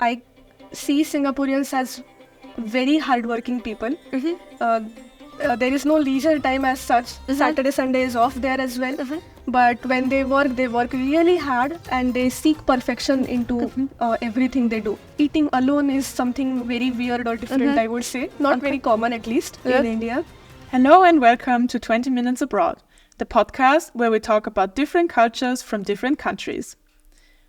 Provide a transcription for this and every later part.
I see Singaporeans as very hardworking people. There is no leisure time as such. Saturday, Sunday is off there as well. But when they work really hard and they seek perfection into everything they do. Eating alone is something very weird or different, I would say. Not very common, at least, in India. Hello and welcome to 20 Minutes Abroad, the podcast where we talk about different cultures from different countries.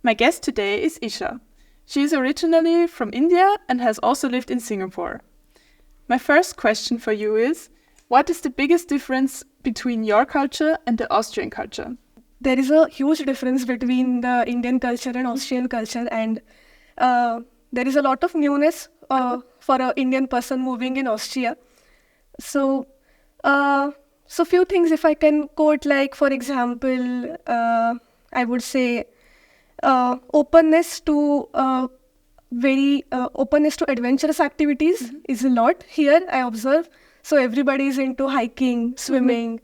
My guest today is Isha. She is originally from India and has also lived in Singapore. My first question for you is, what is the biggest difference between your culture and the Austrian culture? There is a huge difference between the Indian culture and Austrian culture, and there is a lot of newness for an Indian person moving in Austria. So few things if I can quote, like for example, I would say openness to adventurous activities is a lot here, I observe. So everybody is into hiking, swimming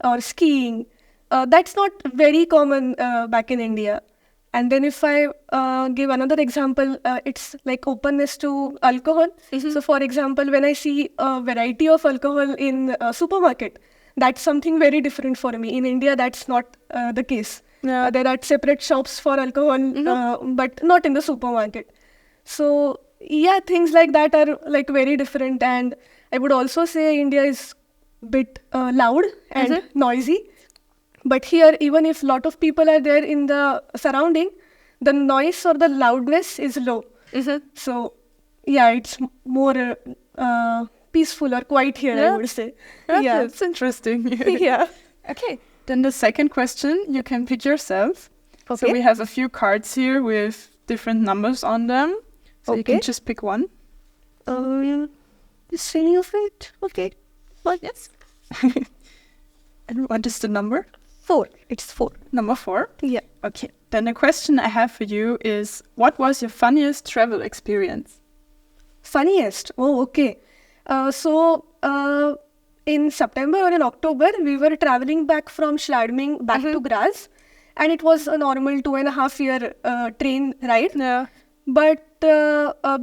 or skiing. That's not very common back in India. And then if I give another example, it's like openness to alcohol. So for example, when I see a variety of alcohol in a supermarket, that's something very different for me. In India, that's not the case. Yeah. There are separate shops for alcohol, but not in the supermarket. So yeah, things like that are like very different. And I would also say India is a bit loud and noisy. But here, even if a lot of people are there in the surrounding, the noise or the loudness is low. So yeah, it's more peaceful or quiet here, I would say. Yeah, it's interesting. Yeah. Okay, then the second question, you can pick yourself. Okay. So we have a few cards here with different numbers on them. So you can just pick one. Is any of it? Okay. Well, yes. And what is the number? 4. It's 4. Number 4? Yeah. Okay. Then the question I have for you is, what was your funniest travel experience? Funniest? Oh, okay. In September or in October, we were traveling back from Schladming back to Graz. And it was a normal 2.5 year train ride. Yeah. But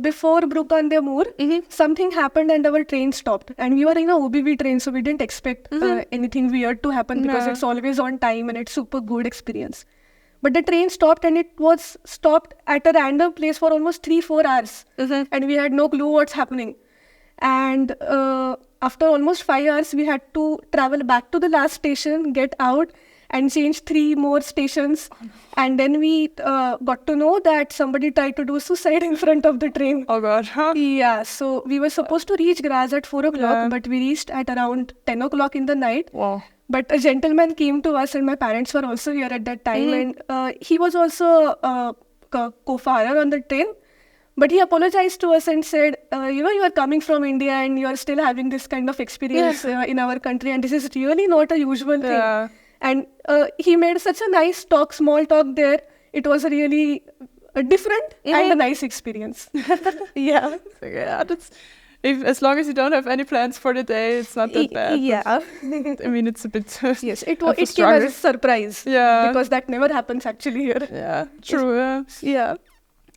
before Broek aan de Moor, something happened and our train stopped. And we were in a OBV train, so we didn't expect anything weird to happen because it's always on time and it's super good experience. But the train stopped and it was stopped at a random place for almost 3-4 hours. And we had no clue what's happening. And after almost 5 hours, we had to travel back to the last station, get out, and change 3 more stations. And then we got to know that somebody tried to do suicide in front of the train. Oh God. Huh? Yeah, so we were supposed to reach Graz at 4 o'clock, but we reached at around 10 o'clock in the night. Wow. But a gentleman came to us and my parents were also here at that time. And he was also a co-founder on the train. But he apologized to us and said, you are coming from India and you are still having this kind of experience in our country. And this is really not a usual thing. And he made such a nice small talk there. It was a really different and a nice experience. Yeah. Yeah, as long as you don't have any plans for the day, it's not that bad. Yeah. I mean, it's a bit. Yes, it came as a surprise. Yeah. Because that never happens actually here. Yeah, true. Yeah.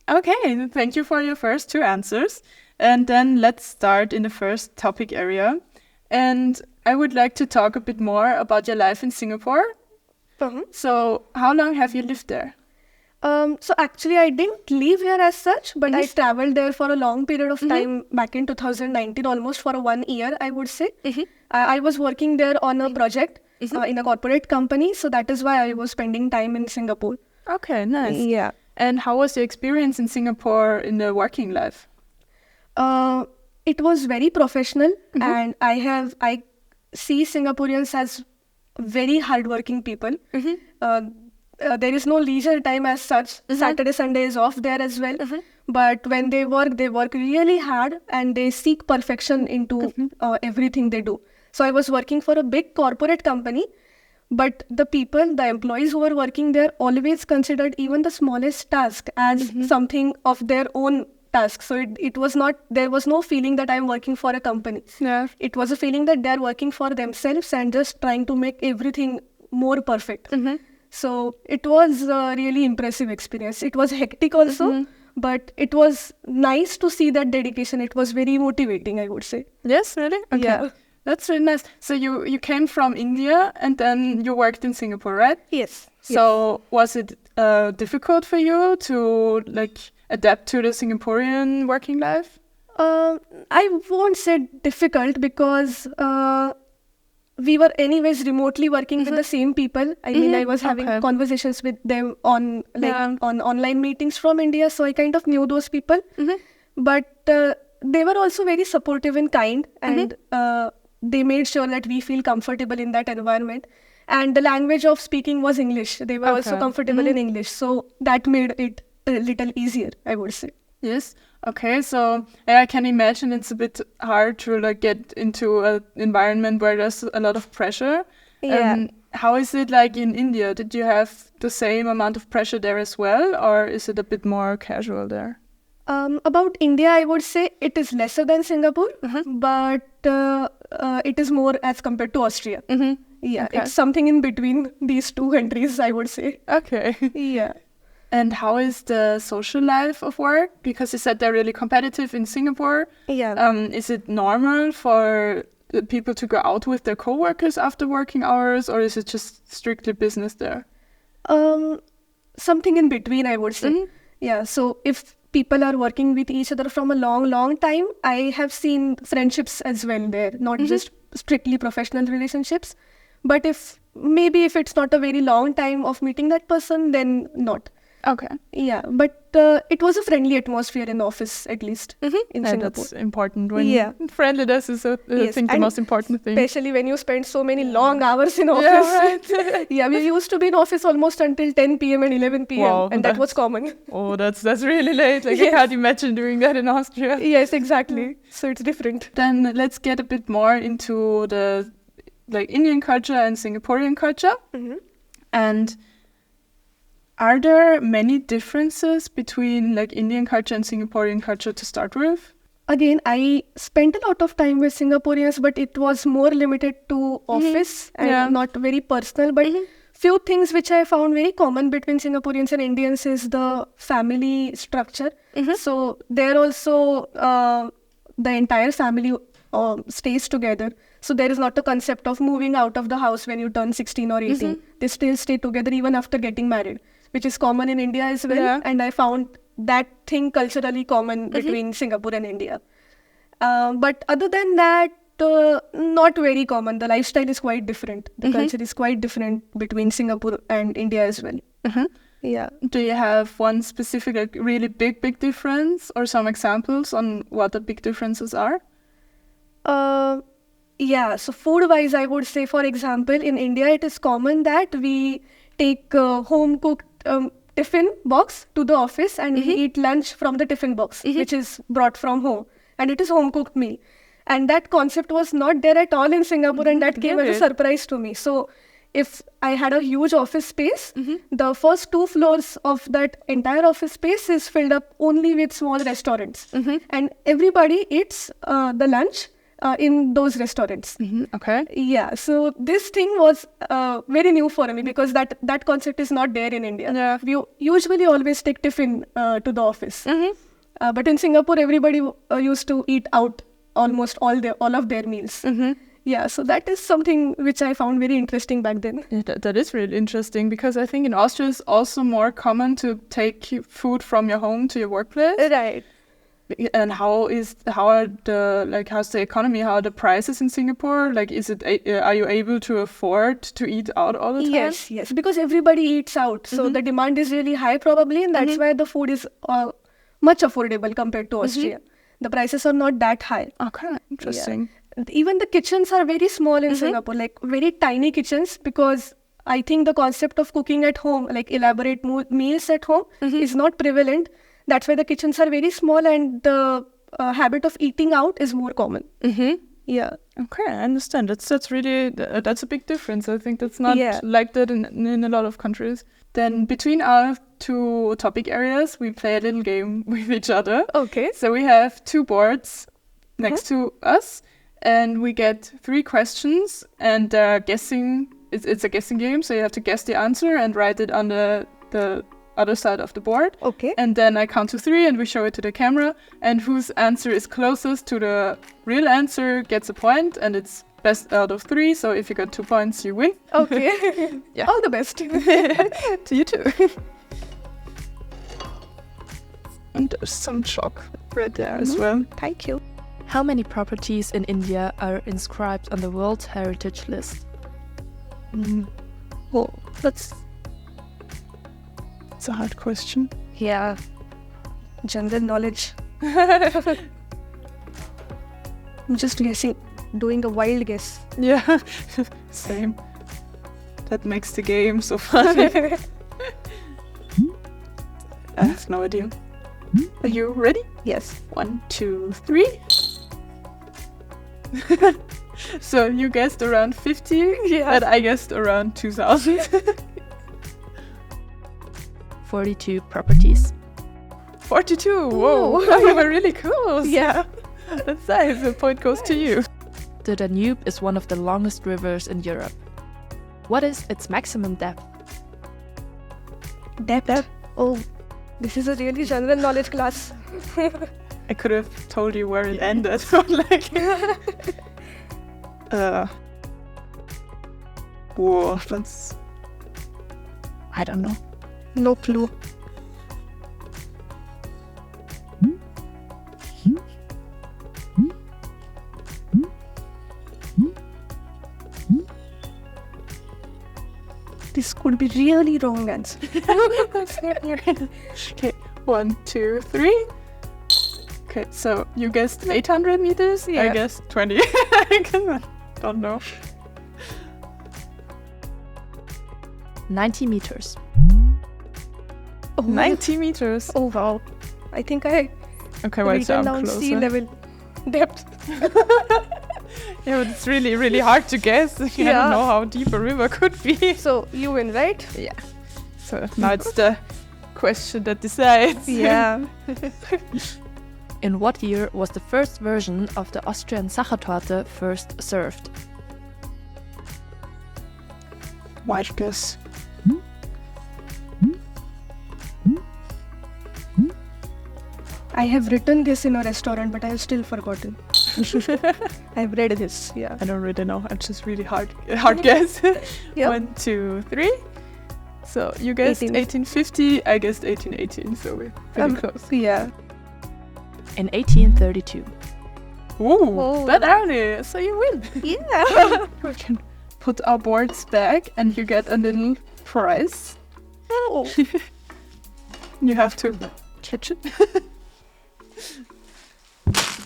Okay, thank you for your first 2 answers. And then let's start in the first topic area. And I would like to talk a bit more about your life in Singapore. So how long have you lived there? So actually I didn't live here as such, but I traveled there for a long period of time back in 2019, almost for 1 year, I would say. I was working there on a project in a corporate company. So that is why I was spending time in Singapore. Okay, nice. Yeah. And how was your experience in Singapore in the working life? It was very professional and I see Singaporeans as very hardworking people. There is no leisure time as such. Saturday, Sunday is off there as well. But when they work really hard and they seek perfection into everything they do. So I was working for a big corporate company, but the employees who were working there always considered even the smallest task as something of their own task. So there was no feeling that I'm working for a company. Yeah. It was a feeling that they're working for themselves and just trying to make everything more perfect. So it was a really impressive experience. It was hectic also, But it was nice to see that dedication. It was very motivating, I would say. Yes, really? Okay. Yeah. That's really nice. So you came from India and then you worked in Singapore, right? Yes. So was it difficult for you to like adapt to the Singaporean working life? I won't say difficult because we were anyways remotely working with the same people. I mean, I was having conversations with them on on online meetings from India, so I kind of knew those people. But they were also very supportive and kind, and they made sure that we feel comfortable in that environment. And the language of speaking was English. They were also comfortable in English, so that made it a little easier, I would say. Yes. Okay. So I can imagine it's a bit hard to like get into an environment where there's a lot of pressure. Yeah. How is it like in India? Did you have the same amount of pressure there as well, or is it a bit more casual there? About India, I would say it is lesser than Singapore, but it is more as compared to Austria. Yeah, it's something in between these two countries, I would say. Okay. Yeah. And how is the social life of work? Because you said they're really competitive in Singapore. Yeah. Is it normal for the people to go out with their coworkers after working hours, or is it just strictly business there? Something in between, I would say. Yeah. So if people are working with each other from a long time, I have seen friendships as well there, not just strictly professional relationships. But if it's not a very long time of meeting that person, then not. Okay. Yeah, but it was a friendly atmosphere in the office, at least in Singapore. That's important. Friendliness is, I think, the most important thing. Especially when you spend so many long hours in office. Yeah, right. Yeah, we used to be in office almost until 10 p.m. and 11 p.m. Wow, and that was common. Oh, that's really late. Like, I can't imagine doing that in Austria. Yes, exactly. So it's different. Then let's get a bit more into the Indian culture and Singaporean culture. And are there many differences between Indian culture and Singaporean culture to start with? Again, I spent a lot of time with Singaporeans, but it was more limited to office and not very personal. But few things which I found very common between Singaporeans and Indians is the family structure. So there also the entire family stays together. So there is not a concept of moving out of the house when you turn 16 or 18. They still stay together even after getting married, which is common in India as well. Yeah. And I found that thing culturally common between Singapore and India. But other than that, not very common. The lifestyle is quite different. The culture is quite different between Singapore and India as well. Yeah. Do you have one specific, really big difference or some examples on what the big differences are? Yeah, so food-wise, I would say, for example, in India, it is common that we take home-cooked tiffin box to the office and we eat lunch from the tiffin box, which is brought from home. And it is home-cooked meal. And that concept was not there at all in Singapore, and that came as a surprise to me. So if I had a huge office space, the first 2 floors of that entire office space is filled up only with small restaurants. And everybody eats the lunch in those restaurants. Okay. Yeah, so this thing was very new for me because that concept is not there in India. Yeah. We usually always take tiffin to the office. But in Singapore, everybody used to eat out almost all of their meals. Yeah, so that is something which I found very interesting back then. Yeah, that is really interesting because I think in Austria it's also more common to take food from your home to your workplace. Right. And how's the economy? How are the prices in Singapore? Are you able to afford to eat out all the time? Yes, because everybody eats out. So the demand is really high probably, and that's why the food is much affordable compared to Austria. The prices are not that high. Okay, interesting. Yeah. Even the kitchens are very small in Singapore, like very tiny kitchens, because I think the concept of cooking at home, like elaborate meals at home, is not prevalent. That's why the kitchens are very small and the habit of eating out is more common. Yeah. Okay, I understand. That's really, that's a big difference. I think that's not like that in a lot of countries. Then between our 2 topic areas, we play a little game with each other. Okay. So we have 2 boards next to us and we get 3 questions and guessing. It's a guessing game, so you have to guess the answer and write it on the other side of the board. Okay. And then I count to 3 and we show it to the camera. And whose answer is closest to the real answer gets a point. And it's best out of 3. So if you got 2 points, you win. Okay. Yeah. All the best. To you too. And there's some chocolate there as well. Thank you. How many properties in India are inscribed on the World Heritage List? Oh, that's It's a hard question. yeah. General knowledge. I'm just guessing, doing a wild guess. Yeah, same. That makes the game so funny. I have no idea. Are you ready? Yes. 1, 2, 3. So you guessed around 50, and I guessed around 2000. 42 properties. 42. Whoa, Whoa. you were really close. Yeah. That's nice. The point goes to you. The Danube is one of the longest rivers in Europe. What is its maximum depth? Depth. Oh, this is a really general knowledge class. I could have told you where it ended. Whoa, that's... I don't know. No clue. This could be really wrong answer. Okay, 1, 2, 3. Okay, so you guessed 800 meters? Yeah. I guessed 20. I don't know. 90 meters. Oh, 90 meters. Oh wow. I think I Okay, well, so written I'm down sea closer. level depth. Yeah, but it's really, really hard to guess. I Yeah. don't know how deep a river could be. So you win, right? Yeah. So now it's the question that decides. Yeah. In what year was the first version of the Austrian Sachertorte first served? Wild guess. I have written this in a restaurant, but I have still forgotten. I've read this. Yeah. I don't really know. I'm just really hard guess. Yep. 1, 2, 3. So you guessed 1850. I guessed 1818. So we're pretty close. Yeah. In 1832. Ooh, Whoa. that early. So you win. Yeah. We can put our boards back, and you get a little prize. Oh. You have to catch it.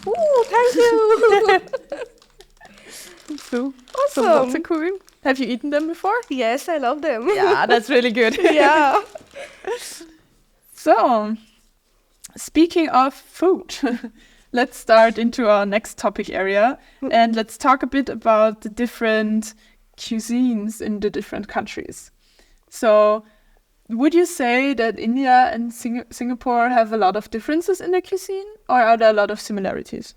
Ooh, thank you. So Awesome. lots of cool. Have you eaten them before? Yes, I love them. Yeah, that's really good. Yeah. So, speaking of food, let's start into our next topic area, and let's talk a bit about the different cuisines in the different countries. So, would you say that India and Singapore have a lot of differences in their cuisine, or are there a lot of similarities?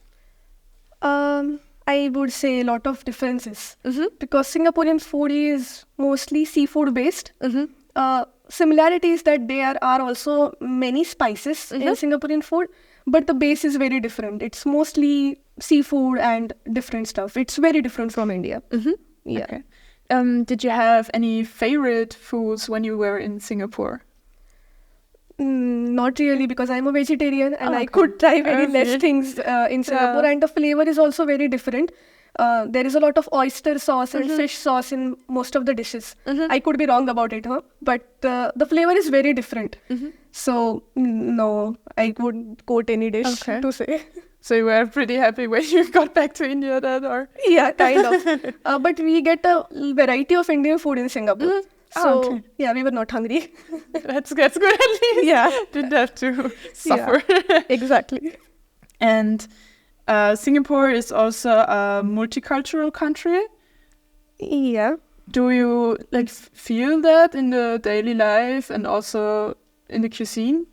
I would say a lot of differences because Singaporean food is mostly seafood based. Similarities that there are also many spices in Singaporean food, but the base is very different. It's mostly seafood and different stuff. It's very different from India. Yeah. Okay. Did you have any favorite foods when you were in Singapore? Not really, because I'm a vegetarian and I Okay. could try very Okay. less things in Singapore, and the flavor is also very different. There is a lot of oyster sauce and fish sauce in most of the dishes. I could be wrong about it, but the flavor is very different. So no, I wouldn't quote any dish Okay. to say. So you were pretty happy when you got back to India then, or? Yeah, kind of. But we get a variety of Indian food in Singapore. So okay. yeah, we were not hungry. That's good at least. Yeah. Didn't have to suffer. Exactly. And Singapore is also a multicultural country. Yeah. Do you feel that in the daily life and also in the cuisine?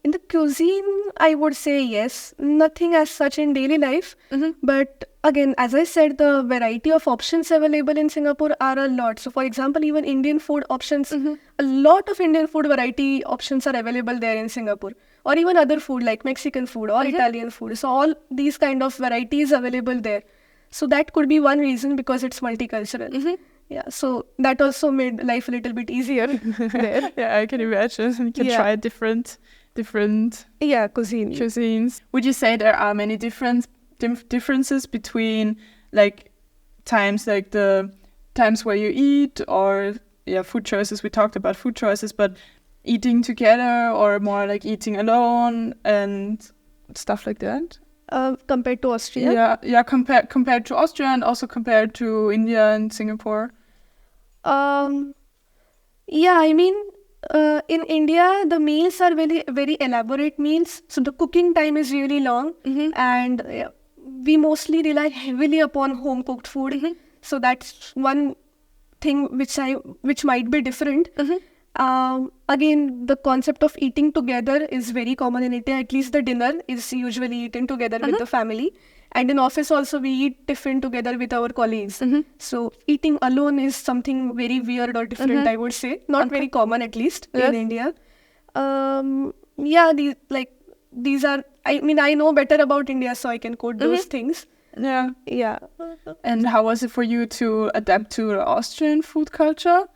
In the cuisine, I would say yes. Nothing as such in daily life. But again, as I said, the variety of options available in Singapore are a lot. So for example, even Indian food options, a lot of Indian food variety options are available there in Singapore. Or even other food like Mexican food or Italian food. So all these kind of varieties available there. So that could be one reason, because it's multicultural. Yeah, so that also made life a little bit easier there. Yeah, I can imagine. You can try different cuisines. Would you say there are many differences between like times, like the times where you eat, or food choices? We talked about food choices, but eating together or more like eating alone and stuff like that? Compared to Austria? Yeah, compared to Austria and also compared to India and Singapore. In India, the meals are very, very elaborate meals. So the cooking time is really long, and we mostly rely heavily upon home cooked food. So that's one thing which might be different. Again, the concept of eating together is very common in India. At least the dinner is usually eaten together with the family. And in office also, we eat tiffin together with our colleagues. So eating alone is something very weird or different, I would say. Not very common, at least, in India. These are, I know better about India, so I can quote those things. Yeah. And how was it for you to adapt to the Austrian food culture?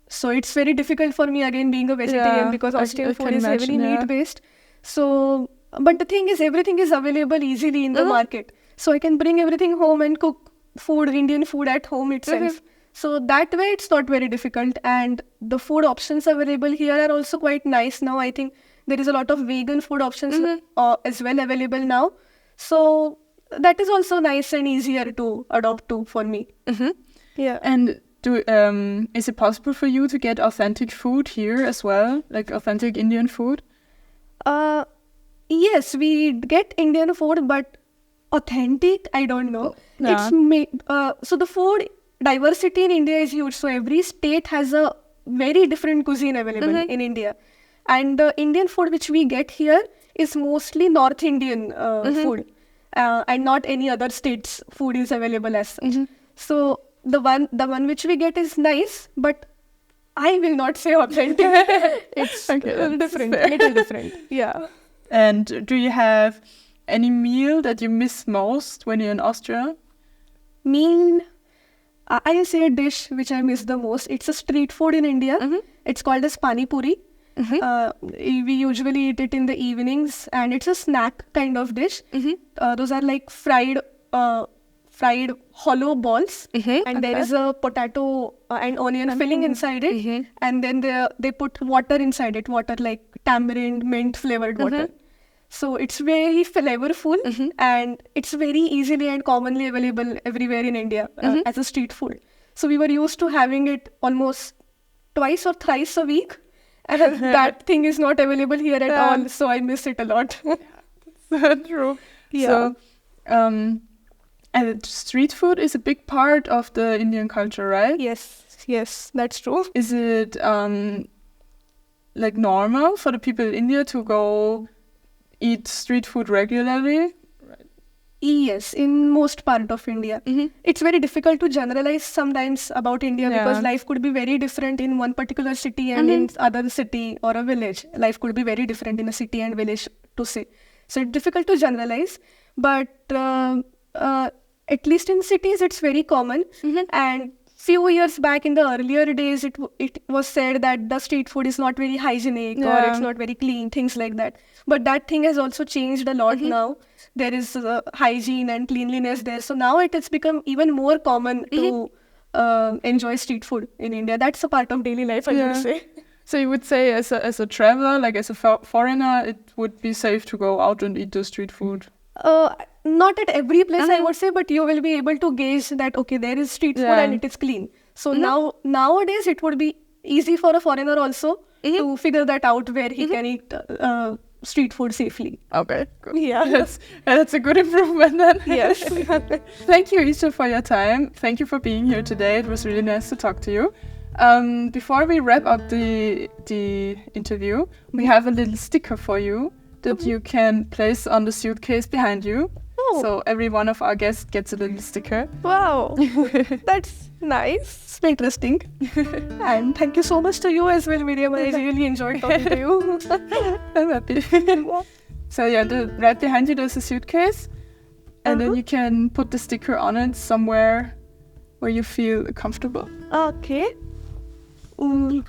So it's very difficult for me, again, being a vegetarian, because Austrian food is heavily meat-based. So, but the thing is, everything is available easily in the market. So I can bring everything home and cook food, Indian food at home itself. So that way, it's not very difficult. And the food options available here are also quite nice now. I think there is a lot of vegan food options as well available now. So that is also nice and easier to adopt to for me. Yeah. And is it possible for you to get authentic food here as well, like authentic Indian food? Yes, we get Indian food, but authentic, I don't know. So the food diversity in India is huge. So every state has a very different cuisine available in India. And the Indian food which we get here is mostly North Indian food. And not any other state's food is available as such. So the one which we get is nice, but I will not say authentic. It's little different. Yeah. And do you have any meal that you miss most when you're in Austria? Meal, I'll say a dish which I miss the most. It's a street food in India. It's called as pani puri. We usually eat it in the evenings, and it's a snack kind of dish. Those are like fried hollow balls, and there is a potato and onion filling inside it, and then they put water inside it, water like tamarind, mint flavored water. So it's very flavorful, and it's very easily and commonly available everywhere in India as a street food. So we were used to having it almost twice or thrice a week, and that thing is not available here at all. So I miss it a lot. That's true. Yeah. So, and street food is a big part of the Indian culture, right? Yes, that's true. Is it like normal for the people in India to go eat street food regularly? Yes, in most part of India. It's very difficult to generalize sometimes about India because life could be very different in one particular city and in other city or a village. Life could be very different in a city and village, to say. So it's difficult to generalize, but at least in cities it's very common. And few years back in the earlier days, it was said that the street food is not very hygienic or it's not very clean, things like that. But that thing has also changed a lot now. There is hygiene and cleanliness there. So now it has become even more common to enjoy street food in India. That's a part of daily life, I would say. So you would say as a traveler, like as a foreigner, it would be safe to go out and eat the street food? Not at every place, I would say, but you will be able to gauge that, okay, there is street food and it is clean. So nowadays it would be easy for a foreigner also to figure that out where he can eat street food safely. Okay, good. Yeah. That's a good improvement then. Yes. Thank you, Isha, for your time. Thank you for being here today. It was really nice to talk to you. Before we wrap up the interview, we have a little sticker for you that you can place on the suitcase behind you. Oh. So every one of our guests gets a little sticker. Wow, that's nice. It's interesting. And thank you so much to you as well, Miriam. I really enjoyed talking to you. I'm happy. So yeah, right behind you there's a suitcase, and then you can put the sticker on it somewhere where you feel comfortable. Okay.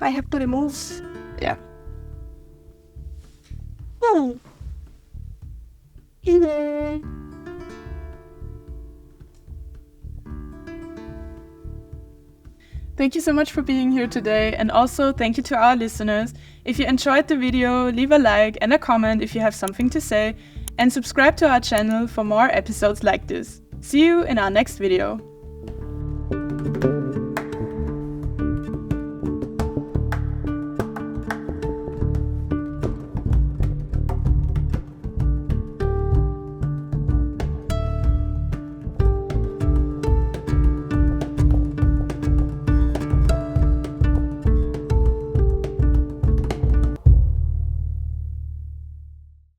I have to remove. Yeah. Thank you so much for being here today, and also thank you to our listeners. If you enjoyed the video, leave a like and a comment if you have something to say, and subscribe to our channel for more episodes like this. See you in our next video.